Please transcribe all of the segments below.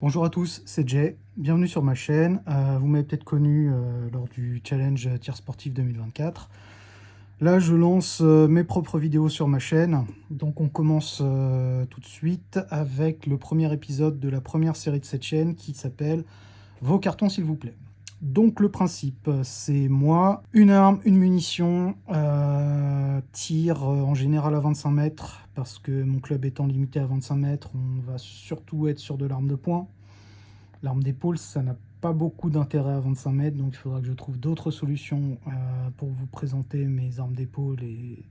Bonjour à tous, c'est Jay, bienvenue sur ma chaîne. Vous m'avez peut-être connu lors du challenge tir sportif 2024. Là, je lance mes propres vidéos sur ma chaîne. Donc on commence tout de suite avec le premier épisode de la première série de cette chaîne qui s'appelle Vos cartons s'il vous plaît. Donc le principe, c'est moi, une arme, une munition, tir en général à 25 mètres, parce que mon club étant limité à 25 mètres, on va surtout être sur de l'arme de poing. L'arme d'épaule, ça n'a pas beaucoup d'intérêt à 25 mètres, donc il faudra que je trouve d'autres solutions pour vous présenter mes armes d'épaule et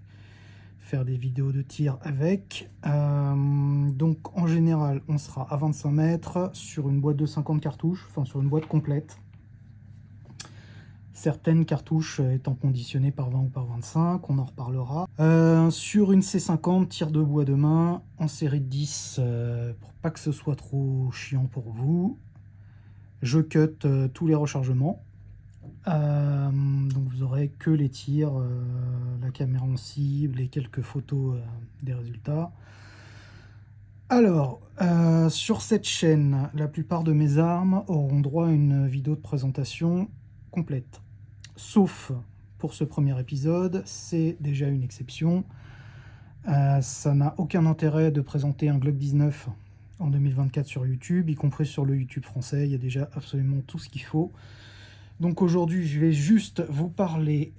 faire des vidéos de tir avec. Donc en général, on sera à 25 mètres sur une boîte de 50 cartouches, enfin sur une boîte complète. Certaines cartouches étant conditionnées par 20 ou par 25, on en reparlera. Sur une C50, tir de bois de main, en série de 10, pour pas que ce soit trop chiant pour vous. Je cut tous les rechargements. Donc vous aurez que les tirs, la caméra en cible et quelques photos des résultats. Alors, sur cette chaîne, la plupart de mes armes auront droit à une vidéo de présentation complète. Sauf pour ce premier épisode, c'est déjà une exception. Ça n'a aucun intérêt de présenter un Glock 19 en 2024 sur YouTube, y compris sur le YouTube français. Il y a déjà absolument tout ce qu'il faut. Donc aujourd'hui, je vais juste vous parler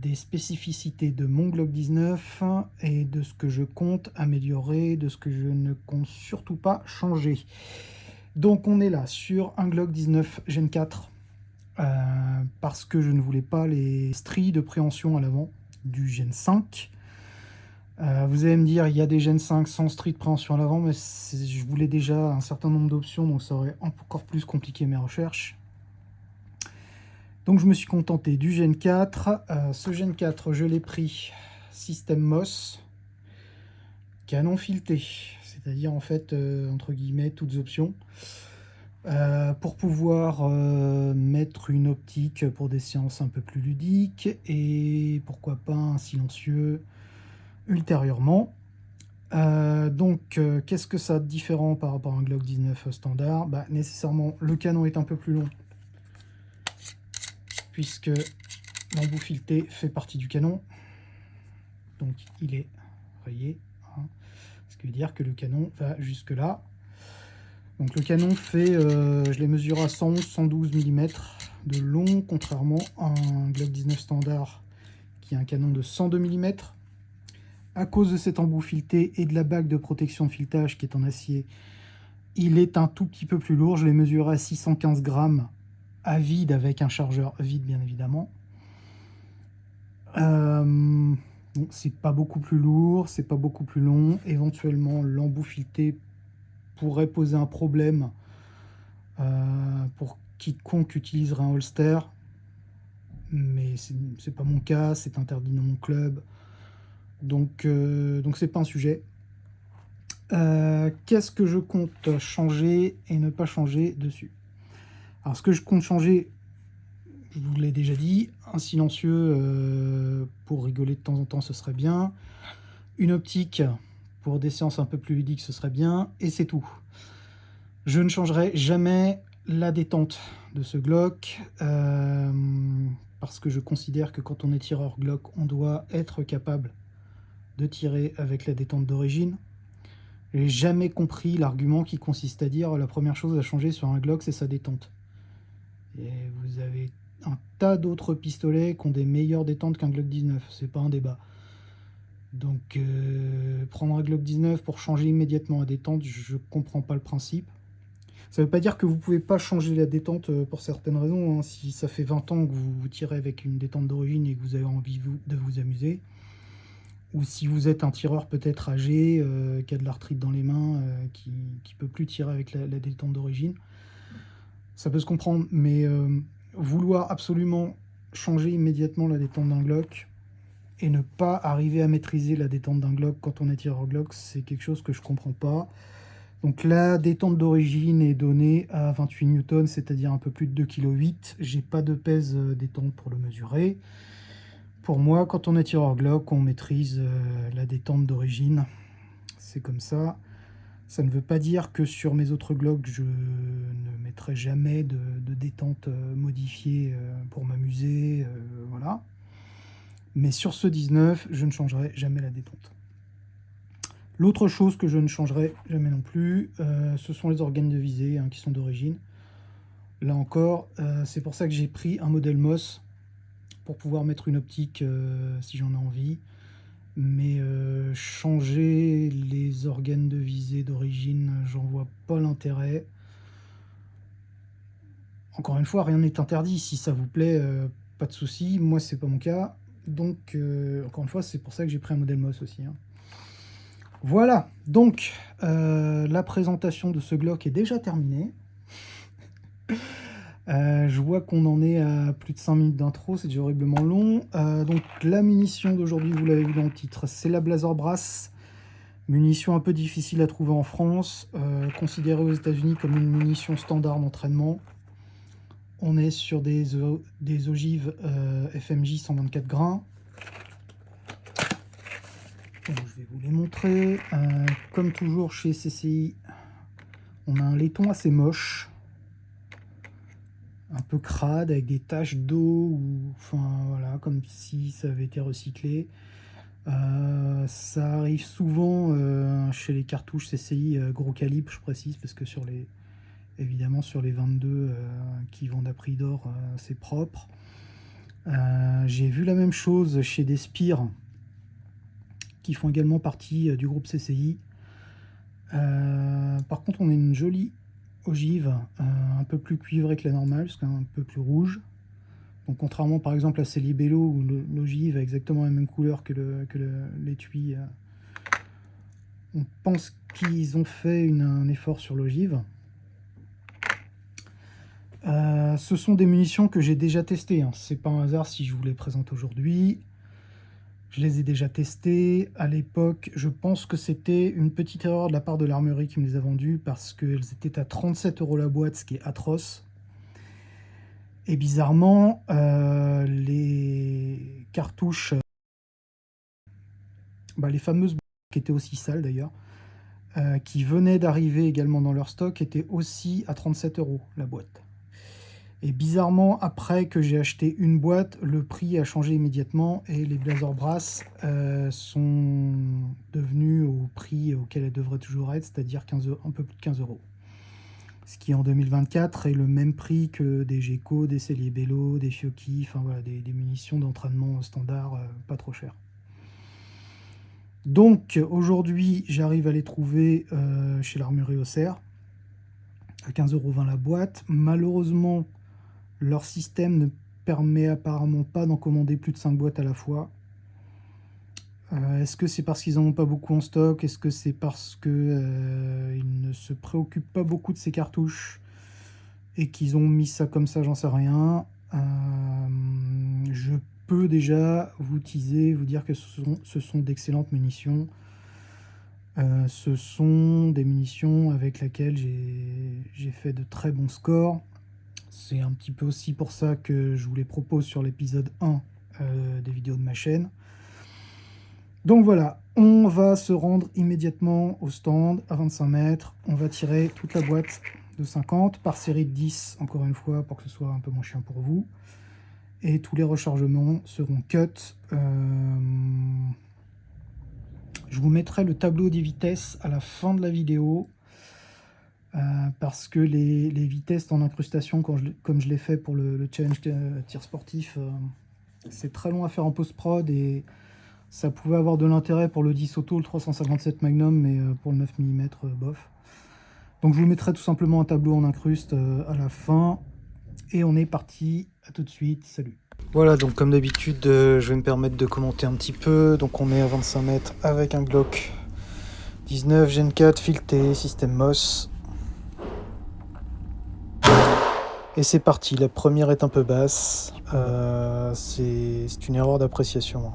des spécificités de mon Glock 19 et de ce que je compte améliorer, de ce que je ne compte surtout pas changer. Donc on est là sur un Glock 19 Gen 4 parce que je ne voulais pas les stries de préhension à l'avant du Gen 5. Vous allez me dire, il y a des Gen 5 sans stries de préhension à l'avant, mais je voulais déjà un certain nombre d'options, donc ça aurait encore plus compliqué mes recherches. Donc je me suis contenté du Gen 4. Ce Gen 4, je l'ai pris système MOS, canon fileté, c'est-à-dire en fait, entre guillemets, toutes options. Pour pouvoir mettre une optique pour des séances un peu plus ludiques et pourquoi pas un silencieux ultérieurement. Qu'est-ce que ça a de différent par rapport à un Glock 19 standard? Nécessairement, le canon est un peu plus long, puisque l'embout fileté fait partie du canon. Donc il est rayé, hein, ce qui veut dire que le canon va jusque là. Donc le canon fait, je l'ai mesuré à 111-112 mm de long, contrairement à un Glock 19 standard qui a un canon de 102 mm. À cause de cet embout fileté et de la bague de protection de filetage qui est en acier, il est un tout petit peu plus lourd. Je l'ai mesuré à 615 grammes à vide, avec un chargeur vide bien évidemment. Donc c'est pas beaucoup plus lourd, c'est pas beaucoup plus long. Éventuellement, l'embout fileté pourrait poser un problème pour quiconque utiliserait un holster, mais c'est pas mon cas, c'est interdit dans mon club, donc c'est pas un sujet. Qu'est-ce que je compte changer et ne pas changer dessus? Alors ce que je compte changer, je vous l'ai déjà dit, un silencieux pour rigoler de temps en temps, ce serait bien. Une optique pour des séances un peu plus ludiques, ce serait bien. Et c'est tout. Je ne changerai jamais la détente de ce Glock parce que je considère que quand on est tireur Glock, on doit être capable de tirer avec la détente d'origine. J'ai jamais compris l'argument qui consiste à dire la première chose à changer sur un Glock, c'est sa détente. Et vous avez un tas d'autres pistolets qui ont des meilleures détentes qu'un Glock 19, c'est pas un débat. Donc prendre un Glock 19 pour changer immédiatement la détente, je comprends pas le principe. Ça veut pas dire que vous pouvez pas changer la détente pour certaines raisons, hein. Si ça fait 20 ans que vous tirez avec une détente d'origine et que vous avez envie de vous amuser, ou si vous êtes un tireur peut-être âgé, qui a de l'arthrite dans les mains, qui peut plus tirer avec la détente d'origine, ça peut se comprendre, mais vouloir absolument changer immédiatement la détente d'un Glock et ne pas arriver à maîtriser la détente d'un Glock quand on est tireur Glock, c'est quelque chose que je comprends pas. Donc la détente d'origine est donnée à 28 newtons, c'est-à-dire un peu plus de 2,8 kg. J'ai pas de pèse détente pour le mesurer. Pour moi, quand on est tireur Glock, on maîtrise la détente d'origine. C'est comme ça. Ça ne veut pas dire que sur mes autres Glock, je ne mettrai jamais de détente modifiée pour m'amuser, voilà. Mais sur ce 19, je ne changerai jamais la détente. L'autre chose que je ne changerai jamais non plus, ce sont les organes de visée qui sont d'origine. Là encore, c'est pour ça que j'ai pris un modèle MOS pour pouvoir mettre une optique si j'en ai envie. Mais changer les organes de visée d'origine, j'en vois pas l'intérêt. Encore une fois, rien n'est interdit. Si ça vous plaît, pas de souci. Moi, c'est pas mon cas. Donc, encore une fois, c'est pour ça que j'ai pris un modèle MOS aussi. Voilà. Donc, la présentation de ce Glock est déjà terminée. Je vois qu'on en est à plus de 5 minutes d'intro, c'est déjà horriblement long. Donc la munition d'aujourd'hui, vous l'avez vu dans le titre, c'est la Blazer Brass. Munition un peu difficile à trouver en France, considérée aux États-Unis comme une munition standard d'entraînement. On est sur des ogives FMJ 124 grains. Donc, je vais vous les montrer. Comme toujours chez CCI, on a un laiton assez moche, un peu crade, avec des taches d'eau, enfin voilà, comme si ça avait été recyclé. Ça arrive souvent chez les cartouches CCI gros calibre, je précise, parce que évidemment sur les 22 qui vendent à prix d'or, c'est propre. J'ai vu la même chose chez des Spire qui font également partie du groupe CCI. Par contre, on a une jolie ogive, un peu plus cuivrée que la normale, parce qu'un peu plus rouge. Donc contrairement par exemple à ces Libello où l'ogive a exactement la même couleur que l'étui, on pense qu'ils ont fait un effort sur l'ogive. Ce sont des munitions que j'ai déjà testées, c'est pas un hasard si je vous les présente aujourd'hui. Je les ai déjà testées à l'époque. Je pense que c'était une petite erreur de la part de l'armurerie qui me les a vendues parce qu'elles étaient à 37 € la boîte, ce qui est atroce. Et bizarrement, les cartouches, les fameuses qui étaient aussi sales d'ailleurs, qui venaient d'arriver également dans leur stock, étaient aussi à 37 € la boîte. Et bizarrement, après que j'ai acheté une boîte, le prix a changé immédiatement et les Blazer Brass sont devenus au prix auquel elles devraient toujours être, c'est-à-dire un peu plus de 15 €. Ce qui en 2024 est le même prix que des Geco, des Libello, des Fiocchi, enfin voilà, des munitions d'entraînement standard pas trop chères. Donc aujourd'hui, j'arrive à les trouver chez l'armurerie Auxerre à 15,20 € la boîte. Malheureusement, leur système ne permet apparemment pas d'en commander plus de 5 boîtes à la fois. Est-ce que c'est parce qu'ils n'en ont pas beaucoup en stock? Est-ce que c'est parce qu'ils ne se préoccupent pas beaucoup de ces cartouches et qu'ils ont mis ça comme ça? J'en sais rien. Je peux déjà vous teaser, vous dire que ce sont d'excellentes munitions. Ce sont des munitions avec lesquelles j'ai fait de très bons scores. C'est un petit peu aussi pour ça que je vous les propose sur l'épisode 1 des vidéos de ma chaîne. Donc voilà, on va se rendre immédiatement au stand à 25 mètres. On va tirer toute la boîte de 50 par série de 10, encore une fois, pour que ce soit un peu moins chiant pour vous. Et tous les rechargements seront cut. Je vous mettrai le tableau des vitesses à la fin de la vidéo. Parce que les vitesses en incrustation, comme je l'ai fait pour le challenge tir sportif, c'est très long à faire en post-prod et ça pouvait avoir de l'intérêt pour le 10 auto, le 357 Magnum, mais pour le 9 mm, bof. Donc je vous mettrai tout simplement un tableau en incruste à la fin. Et on est parti, à tout de suite, salut. Voilà, donc comme d'habitude, je vais me permettre de commenter un petit peu. Donc on est à 25 mètres avec un Glock 19 Gen 4 fileté, système MOS. Et c'est parti, la première est un peu basse, c'est une erreur d'appréciation.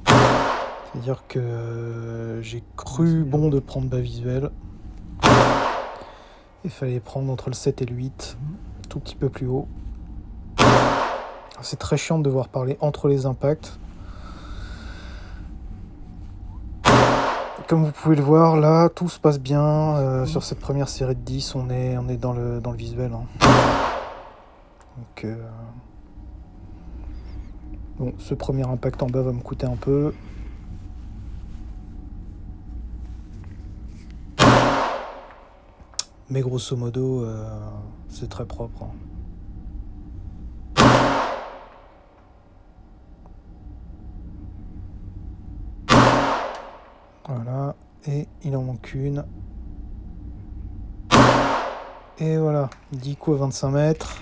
C'est-à-dire que j'ai cru bon de prendre bas visuel. Il fallait prendre entre le 7 et le 8, tout petit peu plus haut. C'est très chiant de devoir parler entre les impacts. Comme vous pouvez le voir, là, tout se passe bien. Sur cette première série de 10, on est dans le visuel. Hein. Donc, bon, ce premier impact en bas va me coûter un peu. Mais grosso modo, c'est très propre. Hein. Voilà, et il en manque une. Et voilà, 10 coups à 25 mètres.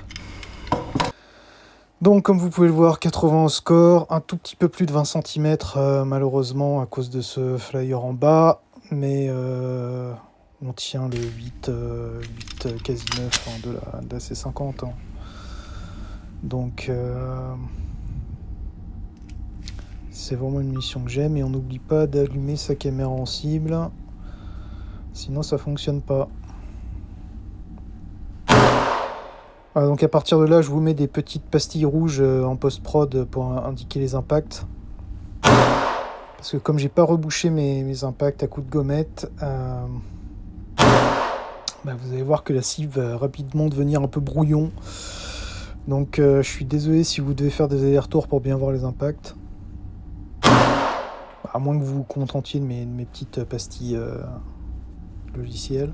Donc comme vous pouvez le voir, 80 au score, un tout petit peu plus de 20 cm malheureusement à cause de ce flyer en bas. Mais on tient le 8 quasi 9 hein, de la C50. Hein. Donc c'est vraiment une mission que j'aime et on n'oublie pas d'allumer sa caméra en cible, sinon ça fonctionne pas. Voilà, donc à partir de là, je vous mets des petites pastilles rouges en post-prod pour indiquer les impacts. Parce que comme j'ai pas rebouché mes impacts à coups de gommette, vous allez voir que la cible va rapidement devenir un peu brouillon. Donc je suis désolé si vous devez faire des allers-retours pour bien voir les impacts. À moins que vous vous contentiez de mes petites pastilles logicielles.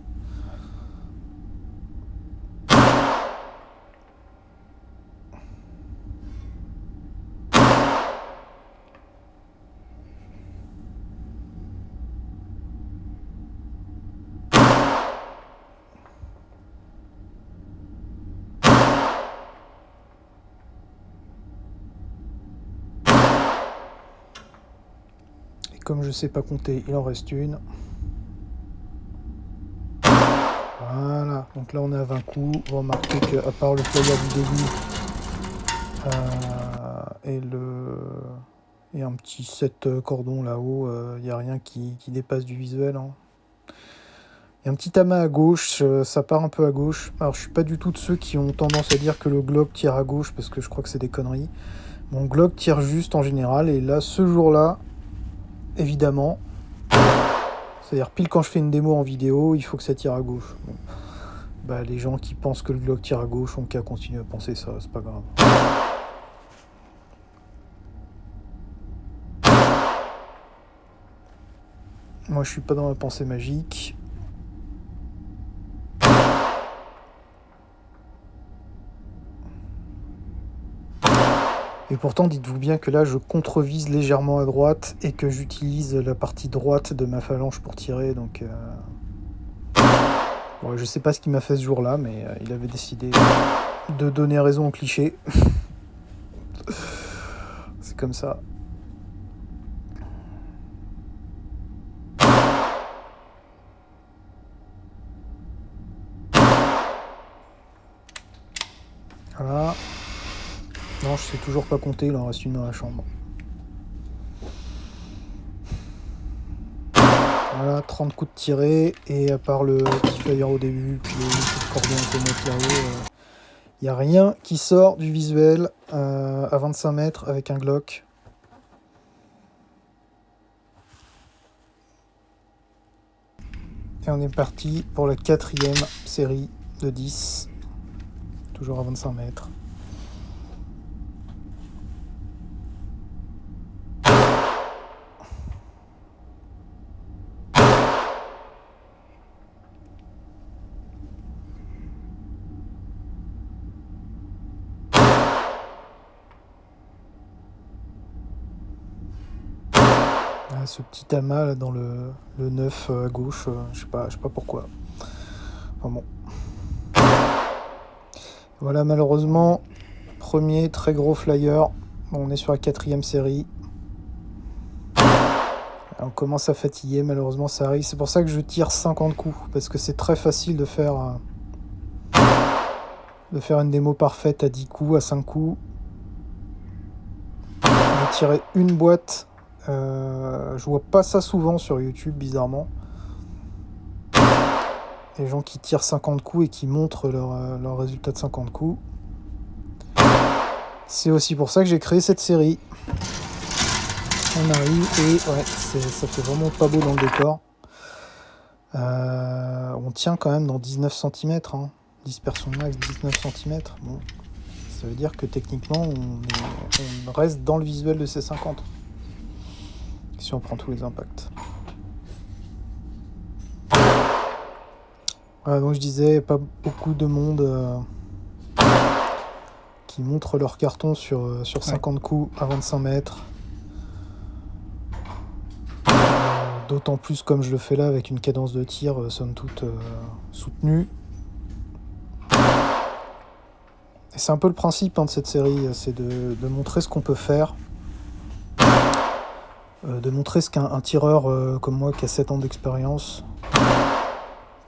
Comme je sais pas compter, il en reste une. Voilà, donc là on est à 20 coups. Vous remarquez qu'à part le flyer du début et un petit set cordon là-haut, il n'y a rien qui dépasse du visuel. Hein. Il y a un petit amas à gauche, ça part un peu à gauche. Alors je suis pas du tout de ceux qui ont tendance à dire que le Glock tire à gauche parce que je crois que c'est des conneries. Mon Glock tire juste en général et là ce jour-là, évidemment, c'est-à-dire pile quand je fais une démo en vidéo, il faut que ça tire à gauche. Bon. Les gens qui pensent que le Glock tire à gauche ont qu'à continuer à penser ça, c'est pas grave. Moi je suis pas dans la pensée magique. Et pourtant dites-vous bien que là je contrevise légèrement à droite et que j'utilise la partie droite de ma phalange pour tirer, donc... Bon, je sais pas ce qu'il m'a fait ce jour-là, mais il avait décidé de donner raison au cliché. C'est comme ça. Voilà. Non, je sais toujours pas compter, il en reste une dans la chambre. Voilà, 30 coups de tiré, et à part le petit flyer au début, puis le petit cordon qu'on met là-haut, il n'y a rien qui sort du visuel à 25 mètres avec un Glock. Et on est parti pour la 4e série de 10, toujours à 25 mètres. Ce petit amas là, dans le 9 à gauche, je sais pas pourquoi. Enfin bon. Voilà, malheureusement, premier très gros flyer. On est sur la 4e série. On commence à fatiguer, malheureusement ça arrive. C'est pour ça que je tire 50 coups, parce que c'est très facile de faire une démo parfaite à 10 coups, à 5 coups. On a tiré une boîte. Je vois pas ça souvent sur YouTube, bizarrement. Les gens qui tirent 50 coups et qui montrent leur résultat de 50 coups. C'est aussi pour ça que j'ai créé cette série. On arrive et ouais, ça fait vraiment pas beau dans le décor. On tient quand même dans 19 cm, hein. Dispersion max 19 cm. Bon, ça veut dire que techniquement on reste dans le visuel de C50 si on prend tous les impacts. Voilà, donc je disais, pas beaucoup de monde qui montre leur carton sur 50 coups à 25 mètres. D'autant plus comme je le fais là avec une cadence de tir somme toute soutenue. Et c'est un peu le principe de cette série, c'est de montrer ce qu'on peut faire. De montrer ce qu'un tireur comme moi qui a 7 ans d'expérience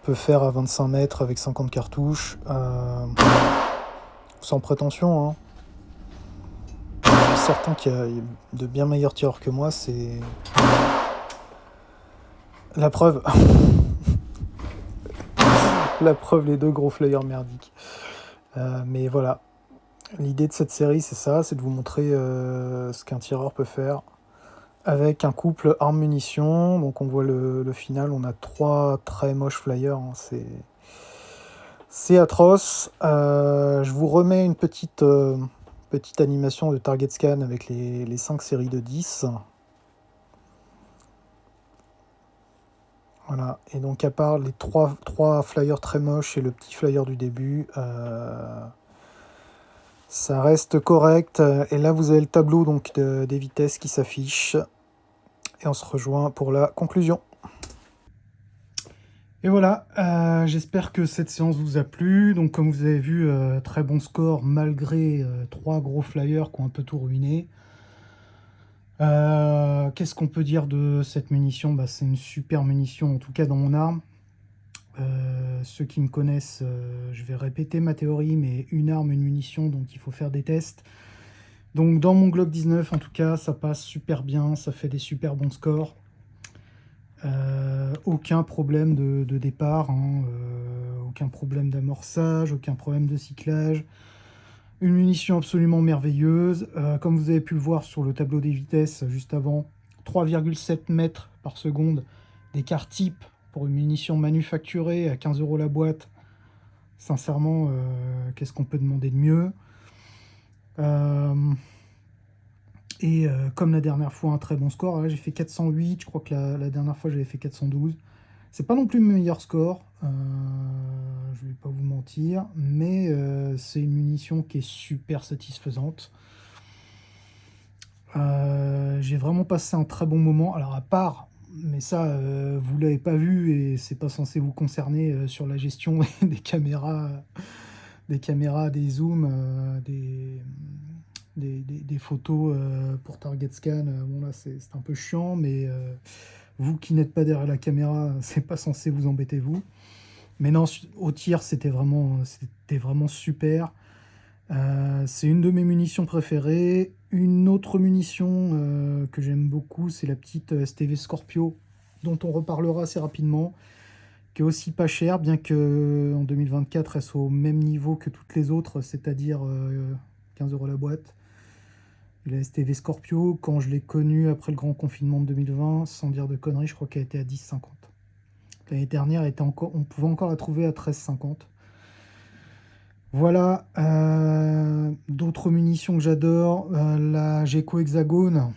peut faire à 25 mètres avec 50 cartouches. Sans prétention, hein. Je suis certain qu'il y a de bien meilleurs tireurs que moi, c'est la preuve. La preuve, les 2 gros flyers merdiques. Mais voilà, l'idée de cette série, c'est ça, c'est de vous montrer ce qu'un tireur peut faire avec un couple arme-munition. Donc on voit le final, on a 3 très moches flyers, hein. C'est atroce. Je vous remets une petite animation de Target Scan avec les 5 séries de 10. Voilà, et donc à part les 3 flyers très moches et le petit flyer du début, ça reste correct. Et là vous avez le tableau donc des vitesses qui s'affiche. Et on se rejoint pour la conclusion. Et voilà, j'espère que cette séance vous a plu. Donc comme vous avez vu, très bon score malgré 3 gros flyers qui ont un peu tout ruiné. Qu'est-ce qu'on peut dire de cette munition? C'est une super munition, en tout cas dans mon arme. Ceux qui me connaissent, je vais répéter ma théorie, mais une arme, une munition, donc il faut faire des tests. Donc dans mon Glock 19, en tout cas, ça passe super bien, ça fait des super bons scores. Aucun problème de départ, hein, aucun problème d'amorçage, aucun problème de cyclage. Une munition absolument merveilleuse. Comme vous avez pu le voir sur le tableau des vitesses juste avant, 3,7 mètres par seconde d'écart type pour une munition manufacturée à 15 € la boîte. Sincèrement, qu'est-ce qu'on peut demander de mieux? Comme la dernière fois, un très bon score. Là, j'ai fait 408. Je crois que la dernière fois, j'avais fait 412. C'est pas non plus mon meilleur score, je vais pas vous mentir, mais c'est une munition qui est super satisfaisante. J'ai vraiment passé un très bon moment. Alors à part, mais ça vous l'avez pas vu et c'est pas censé vous concerner sur la gestion des caméras, des zooms, des photos pour Target Scan. Bon là c'est un peu chiant, mais vous qui n'êtes pas derrière la caméra, c'est pas censé vous embêter vous. Mais non, au tir c'était vraiment super. C'est une de mes munitions préférées. Une autre munition que j'aime beaucoup, c'est la petite STV Scorpio, dont on reparlera assez rapidement, qui est aussi pas chère, bien que en 2024 elle soit au même niveau que toutes les autres, c'est-à-dire 15 € la boîte. Et la STV Scorpio, quand je l'ai connue après le grand confinement de 2020, sans dire de conneries, je crois qu'elle était à 10,50. L'année dernière, on pouvait encore la trouver à 13,50. Voilà, d'autres munitions que j'adore, la Geco Hexagone,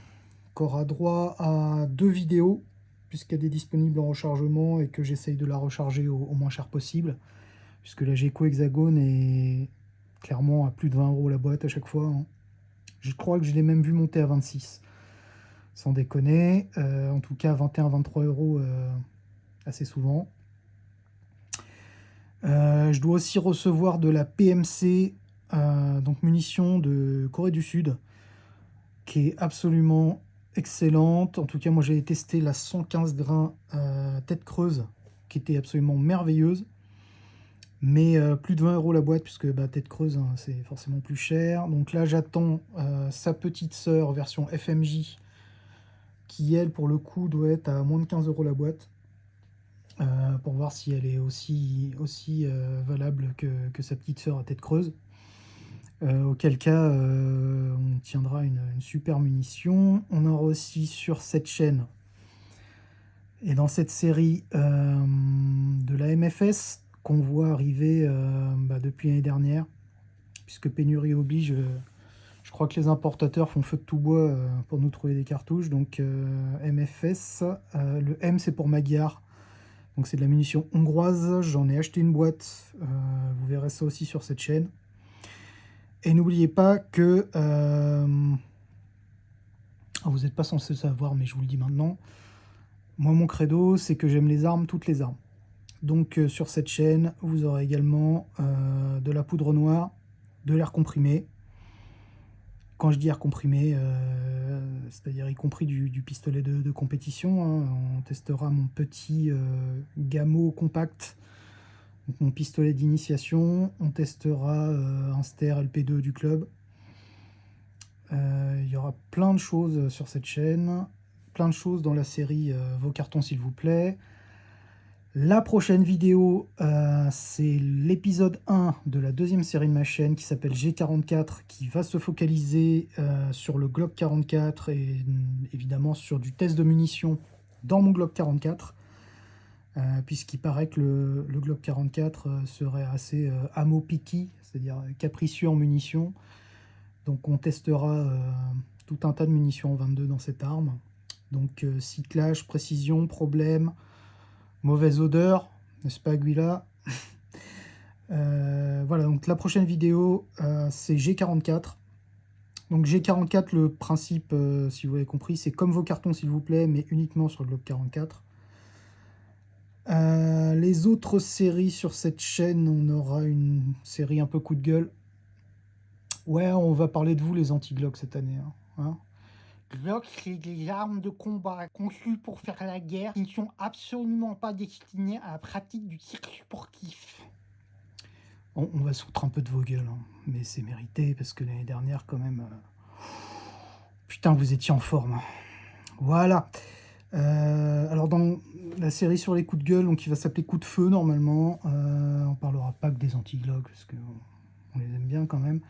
qui aura droit à 2 vidéos, puisqu'elle est disponible en rechargement et que j'essaye de la recharger au moins cher possible, puisque la Geco Hexagone est clairement à plus de 20 € la boîte à chaque fois, hein. Je crois que je l'ai même vu monter à 26, sans déconner, en tout cas 21-23 € assez souvent. Je dois aussi recevoir de la PMC, donc munitions de Corée du Sud, qui est absolument excellente. En tout cas, moi j'ai testé la 115 grains tête creuse, qui était absolument merveilleuse. Mais plus de 20 € la boîte, puisque tête creuse, hein, c'est forcément plus cher. Donc là, j'attends sa petite sœur version FMJ, qui elle, pour le coup, doit être à moins de 15 € la boîte. Pour voir si elle est aussi valable que sa petite sœur à tête creuse. Auquel cas, on tiendra une super munition. On aura aussi sur cette chaîne Et dans cette série de la MFS qu'on voit arriver depuis l'année dernière, puisque pénurie oblige, je crois que les importateurs font feu de tout bois pour nous trouver des cartouches. Donc MFS, le M c'est pour Magyar, donc c'est de la munition hongroise. J'en ai acheté une boîte, vous verrez ça aussi sur cette chaîne. Et n'oubliez pas que vous n'êtes pas censé le savoir, mais je vous le dis maintenant. Moi, mon credo, c'est que j'aime les armes, toutes les armes. Donc sur cette chaîne, vous aurez également de la poudre noire, de l'air comprimé. Quand je dis air comprimé, c'est-à-dire y compris du pistolet de compétition. Hein. On testera mon petit Gamo compact, donc mon pistolet d'initiation. On testera un Ster LP2 du club. Il y aura plein de choses sur cette chaîne, plein de choses dans la série Vos cartons s'il vous plaît. La prochaine vidéo, c'est l'épisode 1 de la deuxième série de ma chaîne qui s'appelle G44, qui va se focaliser sur le Glock 44 et évidemment sur du test de munitions dans mon Glock 44, puisqu'il paraît que le Glock 44 serait assez ammo picky, c'est-à-dire capricieux en munitions. Donc on testera tout un tas de munitions en 22 dans cette arme. Donc cyclage, précision, problème, mauvaise odeur, n'est-ce pas Aguila? Voilà, donc la prochaine vidéo, c'est G44. Donc G44, le principe, si vous avez compris, c'est comme vos cartons s'il vous plaît, mais uniquement sur le Glock 44. Les autres séries sur cette chaîne, on aura une série un peu coup de gueule. Ouais, on va parler de vous les anti-Glock cette année. Hein. Glock, c'est des armes de combat conçues pour faire la guerre qui ne sont absolument pas destinées à la pratique du tir sportif. On va se foutre un peu de vos gueules, hein. Mais c'est mérité parce que l'année dernière, quand même, putain, vous étiez en forme. Voilà. Alors, dans la série sur les coups de gueule, donc qui va s'appeler Coup de feu normalement, on parlera pas que des anti-Glock parce que on les aime bien quand même.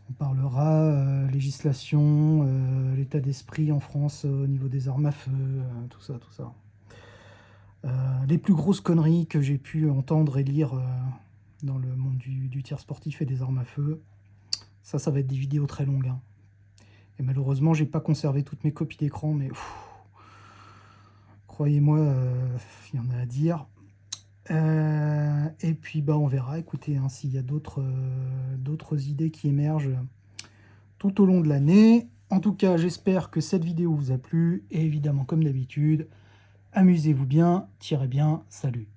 On parlera législation, l'état d'esprit en France au niveau des armes à feu, tout ça, tout ça. Les plus grosses conneries que j'ai pu entendre et lire dans le monde du tir sportif et des armes à feu. Ça va être des vidéos très longues. Hein. Et malheureusement, j'ai pas conservé toutes mes copies d'écran, mais croyez-moi, il y en a à dire. Et puis, on verra. Écoutez, hein, s'il y a d'autres idées qui émergent tout au long de l'année. En tout cas, j'espère que cette vidéo vous a plu. Et évidemment, comme d'habitude, amusez-vous bien, tirez bien, salut.